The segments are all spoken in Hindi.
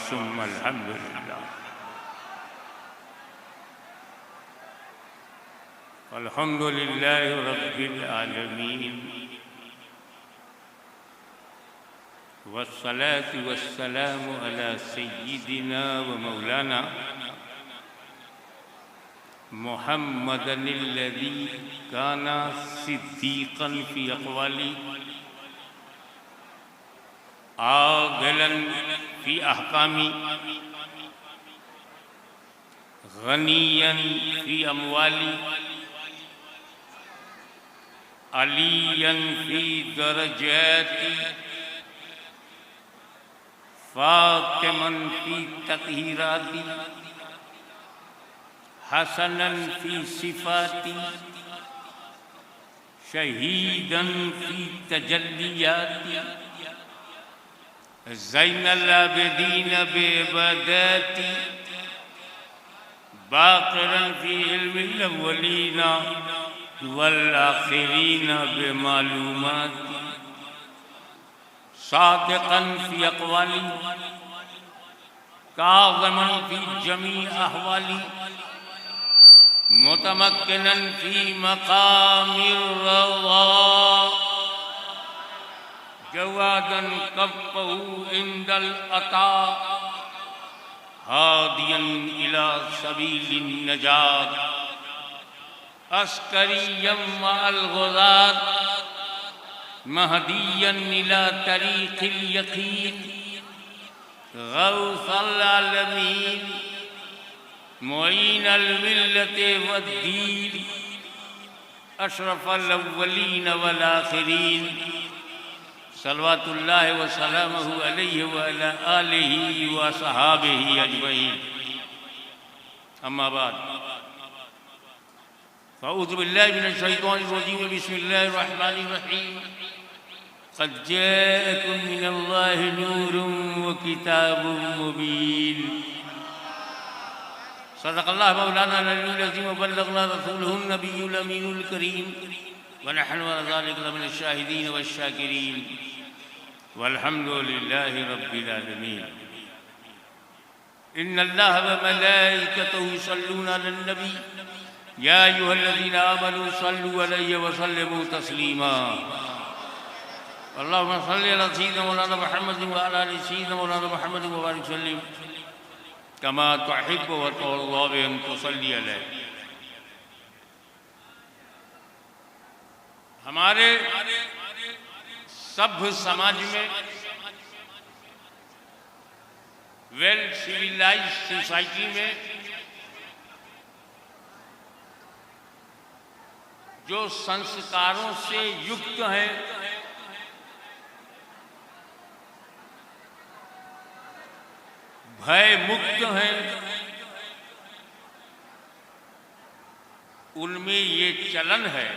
सुम्मा अल्हम्दुलिल्लाह। अल्हम्दुलिल्लाहि रब्बिल आलमीन वस्सलातु वस्सलामु अला सय्यिदिना व मौलाना मुहम्मदिल्लज़ी काना सिद्दीक़न फ़ी अक़वाली आग़िलन फ़ी अहकामी ग़निय्यन फ़ी अमवाली अलियन फ़ी दरजाती फ़ातिमन फ़ी तत्हीराती हसनन फ़ी सिफ़ाती शहीदन फ़ी तजल्लियाती ज़ैनल आबिदीन बिइबादती बाक़िरन फ़ी इल्मिल अव्वलीना वल आख़िरीन बिमालूमाती सादिक़न फ़ी अक़वाली काज़िमन फ़ी जमी अहवाली मुतमक्किनन फ़ी मक़ामिर रज़ा जवादन कफ़्फ़हू इंदल अता हादियन इला सबीलिन नजात अस्करियम मअल गुज़ात महदियन इला तरीक़िल यक़ीन गौसल आलमीन मुईनल मिल्लति वद्दीन अशरफल अव्वलीन वल आख़िरीन सल्लल्लाहु व सल्लमहु अलैहि व अला आलिहि व असहाबिहि अजमईन। अम्मा बाद फ़अऊज़ु बिल्लाहि मिनश शैतानिर रजीम बिस्मिल्लाहिर रहमानिर रहीम क़द जाअकुम मिनल्लाहि नूरुन व किताबुम मुबीन सदक़ल्लाहु मौलाना अल-अलीयुल अज़ीम व बल्लग़ना रसूलुहुन नबियुल अमीनुल करीम व नहनु अला ज़ालिका लमिनश शाहिदीन वश-शाकिरीन वल्हम्दुलिल्लाहि रब्बिल आलमीन। इन्नल्लाह व मलाइकतहु युसल्लूना अलन नबी या अय्युहल्लज़ीना आमनू सल्लू अलैहि व सल्लिमू तस्लीमा। अल्लाहुम्मा सल्लि अला सय्यिदिना मौलाना मुहम्मद व अला आलि सय्यिदिना मौलाना मुहम्मद व बारिक वसल्लिम कमा तुहिब्बु व तुर्ज़ा अन तुसल्ली अलैहि। हमारे सभ्य समाज में वेल सिविलाइज्ड सोसाइटी में जो संस्कारों से युक्त हैं भय मुक्त हैं उनमें ये चलन है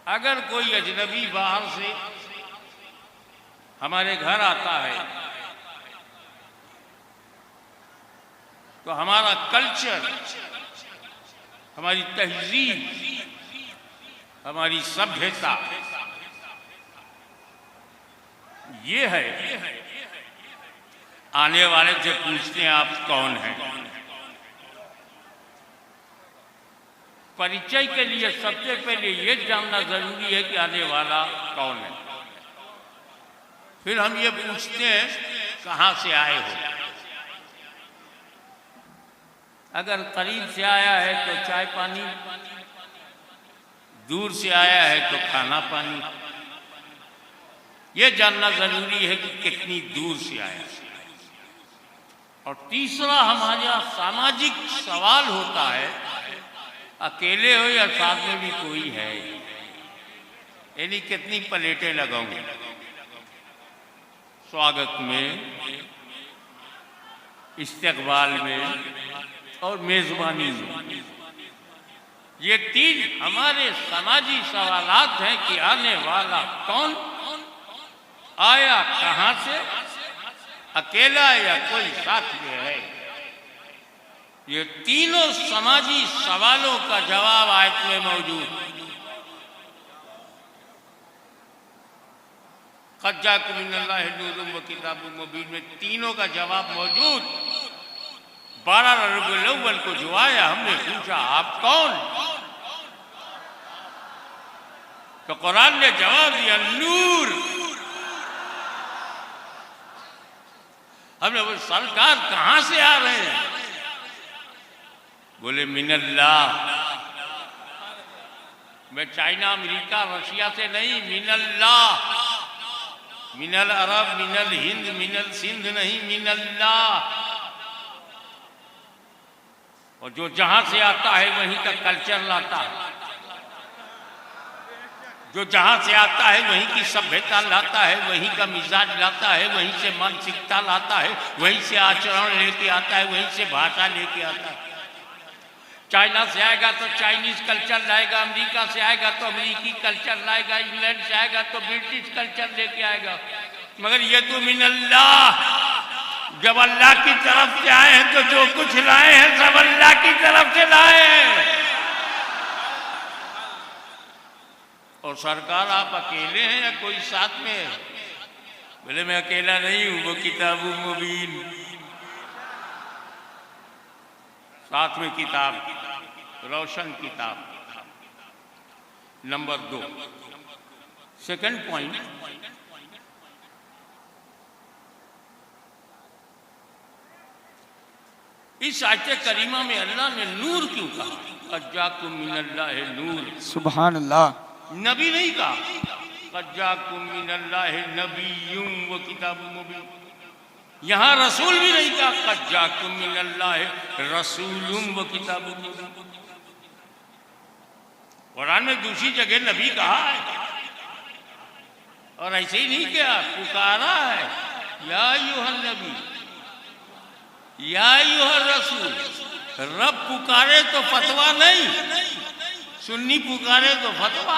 अगर कोई अजनबी बाहर से हमारे घर आता है तो हमारा कल्चर हमारी तहजीब हमारी सभ्यता ये है आने वाले से पूछते हैं आप कौन हैं। परिचय के लिए सबसे पहले ये जानना जरूरी है कि आने वाला कौन है। फिर हम ये पूछते हैं कहाँ से आए हो। अगर करीब से आया है तो चाय पानी, दूर से आया है तो खाना पानी। ये जानना जरूरी है कि कितनी दूर से आया। और तीसरा हमारा सामाजिक सवाल होता है अकेले हो या साथ में भी कोई है, यानी कितनी प्लेटें लगाऊंगे स्वागत में, इस्तकबाल में और मेजबानी में। ये तीन हमारे समाजी सवालात हैं कि आने वाला कौन, आया कहाँ से, अकेला या कोई साथ में है। ये तीनों समाजी सवालों का जवाब आयत में मौजूद। क़द जाअकुम मिनल्लाहि नूरुम व किताबुम मुबीन में तीनों का जवाब मौजूद। 12 रबीउल अव्वल को जो आया, हमने पूछा आप कौन? तो कुरान ने जवाब दिया नूर। हमने बोले सरकार कहां से आ रहे हैं? बोले मिनल्लाह। मैं चाइना, अमेरिका, रशिया से नहीं, मिनल्लाह। मिनल अरब, मिनल हिंद, मिनल सिंध नहीं, मिनल्लाह। और जो जहां से आता है वहीं का कल्चर लाता है, जो जहां से आता है वहीं की सभ्यता लाता है, वहीं का मिजाज लाता है, वहीं से मानसिकता लाता है, वहीं से आचरण लेके आता है, वहीं से भाषा लेके आता है। चाइना से आएगा तो चाइनीज कल्चर लाएगा, अमेरिका से आएगा तो अमेरिकी कल्चर लाएगा, इंग्लैंड से आएगा तो ब्रिटिश कल्चर लेके आएगा। मगर ये तो मिनल्लाह, जब अल्लाह की तरफ से आए हैं तो जो कुछ लाए हैं सब अल्लाह की तरफ से लाए हैं। और सरकार आप अकेले हैं या कोई साथ में है? बोले मैं अकेला नहीं हूं, वो किताबुम मुबीन, साथ में किताब, रोशन किताब। नंबर 2, सेकंड पॉइंट, इस आयत करीमा में अल्लाह ने नूर क्यों कहा? क़द जाअकुम मिनल्लाहि नूर। सुभान अल्लाह। नबी नहीं कहा, क़द जाअकुम मिनल्लाहि नबिय्युम व किताबुम मुबीन। यहाँ रसूल भी नहीं कहा, क़द जाअकुम मिनल्लाहि रसूलुम व किताबुम मुबीन। कुरान में दूसरी जगह नबी कहा है और ऐसे ही नहीं किया, पुकारा है, या अय्युहन नबी, या अय्युहर रसूल। रब पुकारे तो फतवा नहीं, सुन्नी पुकारे तो फतवा।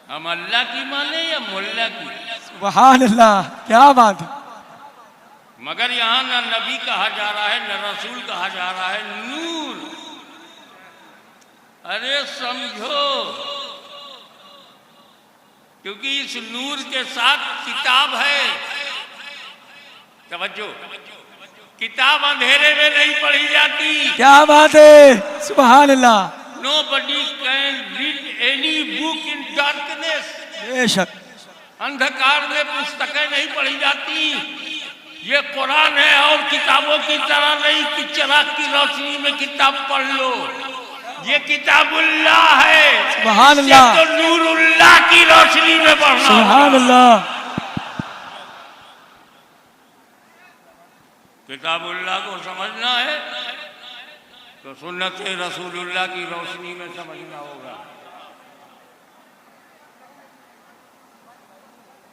हम अल्लाह की माने या मुल्ला की? सुभान अल्लाह, क्या बात है। मगर यहाँ न नबी कहा जा रहा है न रसूल कहा जा रहा है, नूर। अरे समझो, क्योंकि इस नूर के साथ किताब है। तवज्जो, किताब अंधेरे में नहीं पढ़ी जाती। क्या बात है, सुभान अल्लाह। Nobody can read any book in darkness. बेशक। अंधकार में पुस्तकें नहीं पढ़ी जाती। ये कुरान है और किताबों की तरह नहीं कि चिराग की रोशनी में किताब पढ़ लो। ये किताबुल्लाह है, सुभान अल्लाह। तो नूरुल्लाह की रोशनी में पढ़ना। सुभान अल्लाह। किताबुल्लाह को समझना है तो सुन्नत रसूलुल्लाह की रोशनी में समझना होगा।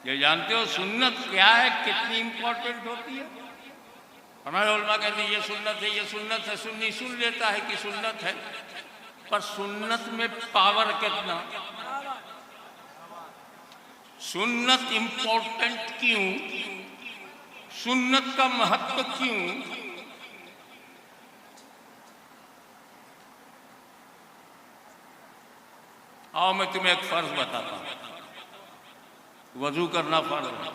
ये जानते हो सुन्नत क्या है, कितनी इंपॉर्टेंट होती है? हमारे उलमा कहते हैं ये सुन्नत है, ये सुन्नत है। सुन्नी सुन लेता है कि सुन्नत है, पर सुन्नत में पावर कितना? सुन्नत इंपॉर्टेंट क्यों? सुन्नत का महत्व क्यों? आओ मैं तुम्हें एक फर्ज बताता हूं। वजू करना फर्ज है।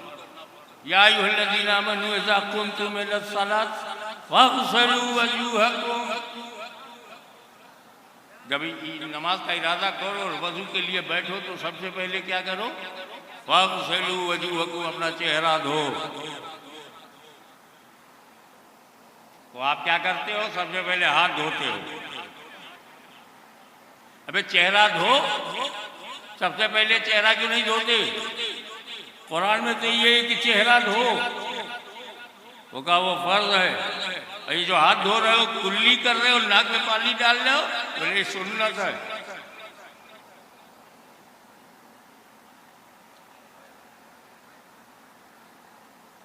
या अय्युहल्लज़ीना आमनू इज़ा कुंतुम इलस्सलात फ़ग़सिलू वजूहकुम। जब नमाज का इरादा करो और वजू के लिए बैठो तो सबसे पहले क्या करो? फ़ग़सिलू वजूहकुम, अपना चेहरा धो। तो आप क्या करते हो? सबसे पहले हाथ धोते हो। अबे चेहरा धो, सबसे पहले चेहरा क्यों नहीं धोते? कुरान में तो ये है कि चेहरा धो, वो कहा वो फर्ज है। ये जो हाथ धो रहे हो, कुल्ली कर रहे हो, नाक में पानी डाल रहे हो, बोले सुन्नत है।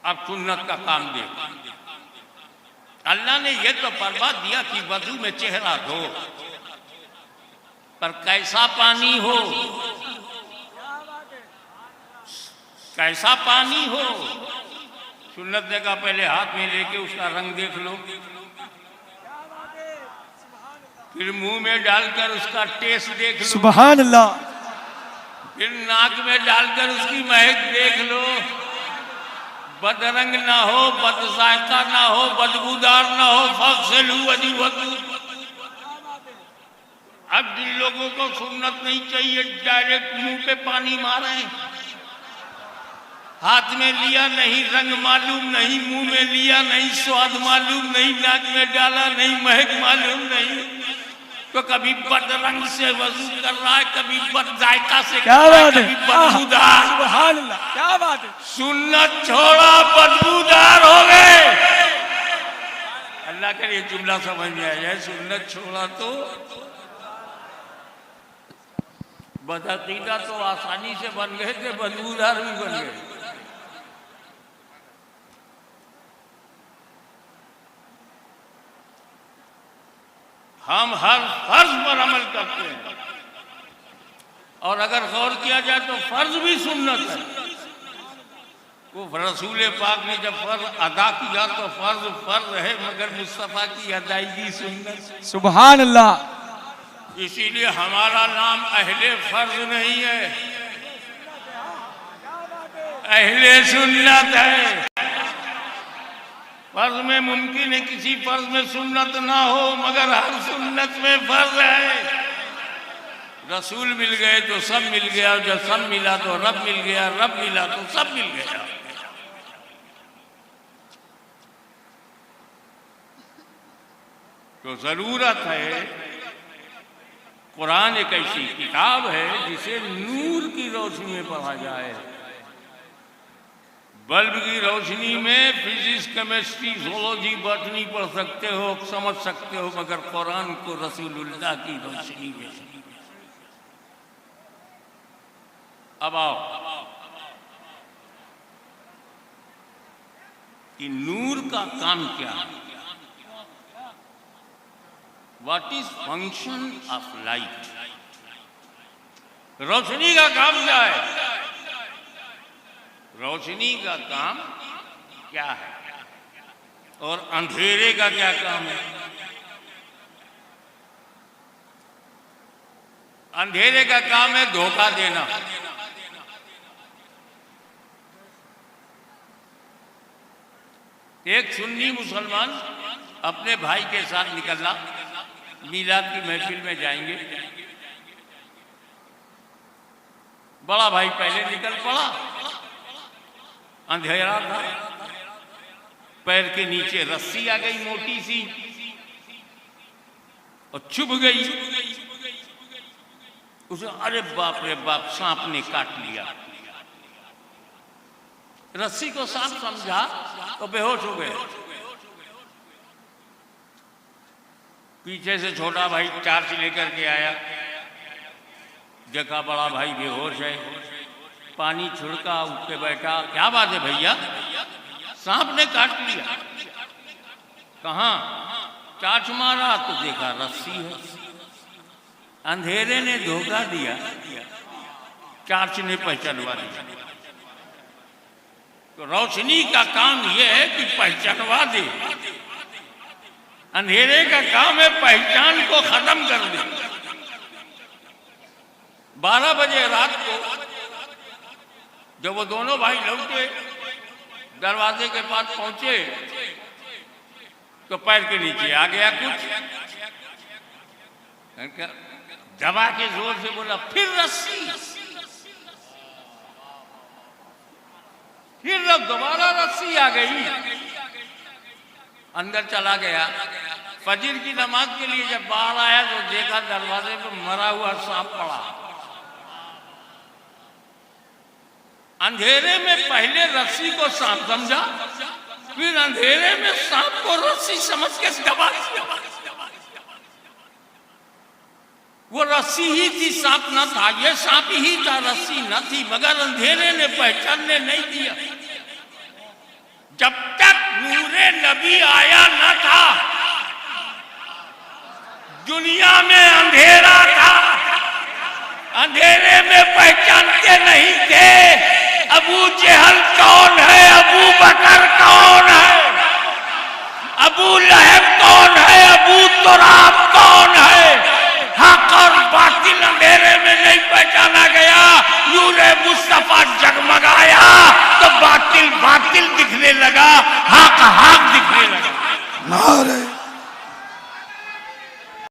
अब सुन्नत का काम देखो। अल्लाह ने यह तो फरमा दिया कि वजू में चेहरा धो, पर कैसा पानी हो, कैसा पानी हो? सुन्नत ने कहा पहले हाथ में लेके उसका रंग देख लो, फिर मुंह में डालकर उसका टेस्ट देख लो। सुभान अल्लाह। फिर नाक में डालकर उसकी महक देख लो, बदरंग ना हो, बदजायका ना हो, बदबूदार ना हो, फगसलू वजूहकुम। अब जिन लोगों को सुन्नत नहीं चाहिए, डायरेक्ट मुंह पे पानी मारे, हाथ में लिया नहीं, रंग मालूम नहीं, मुंह में लिया नहीं, स्वाद मालूम नहीं, नाक में डाला नहीं, महक मालूम नहीं, तो कभी बदरंग से वजू कर रहा है, कभी बदजायका से क्या कर रहा है, बात है, कभी बदबूदार। सुभान अल्लाह, क्या बात है। सुन्नत छोड़ा, बदबूदार हो गए। अल्लाह करे ये जुमला समझ में आ जाए। सुन्नत छोड़ा तो बदअकीदा तो आसानी से बन गए थे, बदबूदार भी बन गए। हम हर फर्ज पर अमल करते हैं, और अगर गौर किया जाए तो फर्ज भी सुन्नत है। वो रसूल पाक ने जब फर्ज अदा किया तो फर्ज फर्ज है, मगर मुस्तफ़ा की अदायगी सुन्नत। सुभान अल्लाह। इसीलिए हमारा नाम अहले फर्ज नहीं है, अहले सुन्नत है। फर्ज में मुमकिन है किसी फर्ज में सुन्नत ना हो, मगर हर सुन्नत में फर्ज है। रसूल मिल गए तो सब मिल गया, जब सब मिला तो रब मिल गया, रब मिला तो सब मिल गया। तो जरूरत है, कुरान एक ऐसी किताब है जिसे नूर की रोशनी में पढ़ा जाए। बल्ब की रोशनी में फिजिक्स, केमिस्ट्री, zoology, बॉटनी पढ़ सकते हो, समझ सकते हो, मगर कुरान को रसूलुल्लाह की रोशनी में। अब आओ कि नूर का काम क्या है। What is function of light. रोशनी का काम क्या है? रोशनी का काम क्या है और अंधेरे का क्या काम है? अंधेरे का काम है धोखा देना। एक सुन्नी मुसलमान अपने भाई के साथ निकलना, मीलाद की महफिल में जाएंगे। बड़ा भाई पहले निकल पड़ा, अंधेरा था, पैर के नीचे रस्सी आ गई मोटी सी और चुभ गई उसे। अरे बाप रे बाप, सांप ने काट लिया। रस्सी को सांप समझा तो बेहोश हो गए। पीछे से छोटा भाई टार्च लेकर के आया, देखा बड़ा भाई बेहोश है, पानी छिड़का, उठ के बैठा। क्या बात है भैया, सांप ने काट लिया। कहाँ? टार्च मारा तो देखा रस्सी है। अंधेरे ने धोखा दिया, टार्च ने पहचानवा दिया। तो रोशनी का काम यह है कि पहचानवा दे, अंधेरे का काम है पहचान को खत्म कर दे। 12 बजे रात को जब वो दोनों भाई लौटे, दरवाजे के पास पहुंचे तो पैर के नीचे आ गया कुछ। दबा के जोर से बोला, फिर रस्सी। फिर दोबारा रस्सी आ गई। अंदर चला गया। फजर की नमाज के लिए जब बाहर आया तो देखा दरवाजे पर मरा हुआ सांप पड़ा। अंधेरे में पहले रस्सी को सांप समझा, फिर अंधेरे में सांप को रस्सी समझ के दबा दिया। वो रस्सी ही थी, सांप न था। ये सांप ही था, रस्सी न थी, मगर अंधेरे ने पहचानने नहीं दिया। जब तक नूरे नबी आया न था, दुनिया में अंधेरा था। अंधेरे में पहचानते नहीं थे अबू जहल कौन है, अबू बकर कौन है, अबू लहब कौन है, अबू तुराब कौन है। हक और बातिल अंधेरे में नहीं पहचाना गया, नारे